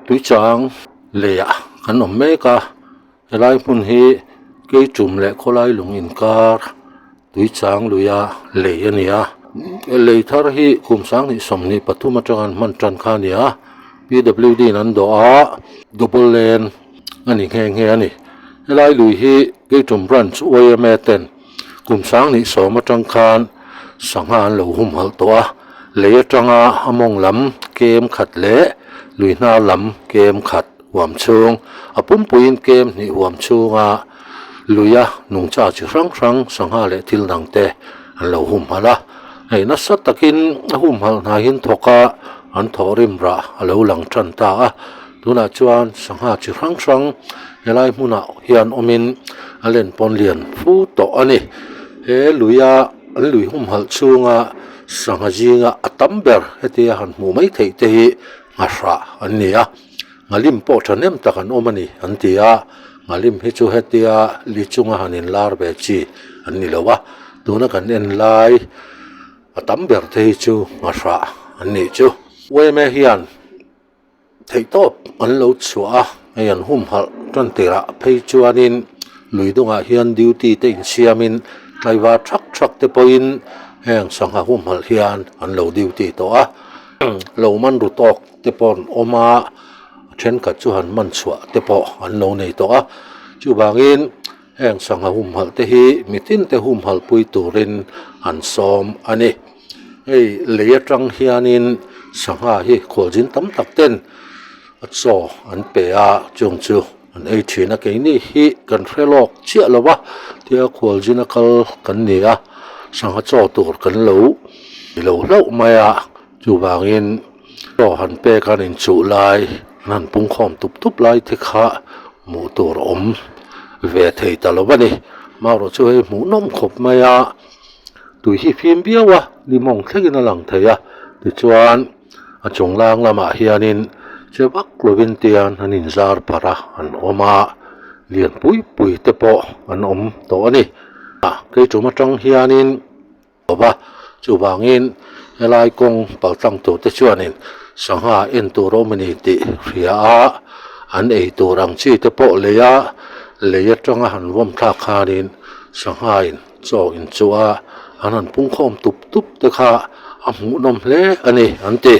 ตุจางเลียขนมเมกาไลพุนฮีเกยจุ่มและโคไลลุงอินการตุจางลุยาเลียเนี่ยเลยทาร์ฮีคุมสังนิสมนิปฐุมจังมันจันคานีย PWD นั้นดอดับเบิลเลนอันนี้แห่งนี่ไลลุยฮีเกยจุ่มรันส์อวยเมเตนคุมสังนิสมจังคานสังหารเหลวหุ่มหัลตัวเลียจังอมงลำเกมขัดเละลุยหน้าลำเกมขัดหวมชงปุ่มปุยนเกมนี่หวมชงลุยนุ่งจ่าจิรังสังหารเละทิลดังเตอันเหลวหุ่มหัละไอ้นัสตะกินหุ่มหัลนาหินทกะอันทอริมระเหลวหลังจันตาดูน่าจวนสังหารจิรังเฮลัยมุนาเฮียนอมินเล่นปนเลียนฟูโตอันนี้ลุยหุ่มหัลชงสังหาจีงอัตัมเบอร์เฮติหันมูไม่เทเตหิงาสระอันนี้งาลิมโปชันเนมตะกันโอมันนี่อันที่งาลิมฮิจูเฮติลิจุงหันินลาร์เบจีอันนี้เลยวะดูนักันเอ็นไลอัตัมเบอร์เทหิจูงาสระอันนี้จูเวเมฮิยันเทโตอันโลชัวไอยันหุ่มหัลจนเตระเพยจวนินลุยดงฮิยันดิวตี้เตอินเซียมินไลวาชักเตปอินแห่งสังหาหุ่มหัลเฮียนอันเหลวดิวตีตัวเหลวมันรุตอกเตปอนออกมาเช่นกับจูหันมันสวะเตปออันเหลวในตัวจูบางอินแห่งสังหาหุ่มหัลเตหีมิตินเตหุ่มหัลปุยตูรินอันซอมอันนี้เลียจังเฮียนินสังหาฮีขวจินตั้มตักเต้นอัดโซอันเปียจงจูอันทีนักนี่ฮีกันเฟลอกเชี่ยละวะที่ขวจินนักกันเนี่ยสังหาจอตัวกันเหลวมาจูบางอินต่อหันเปกันอินจูไลนั่นปุ่งคอมตุบไลที่ขาหมูตัวอมเวทีตลอดวันนี้มาเราช่วยหมูนมขบมาตุยพิมพ์เบี้ยวะลิมองเทกินหลังเทียตุจวนจงล่างละมาเฮียนินเจ้าบักลวินเตียนหันินซาร์ปาระอันอมาเลียนปุยเตปออันอมตัวนี้เกยจูมาจังเฮียนินว่าจูบางอินไลกงปักตั้งตัวเตชวนินสังหาอินตัวโรมนิติเรียอันตัวรังชีเตปอเลียจังหันวมทักคานินสังหาอินโจอินจัวอันนั้นพุ่งคอมตุบเตคาหูนมเละอันนี้อันตี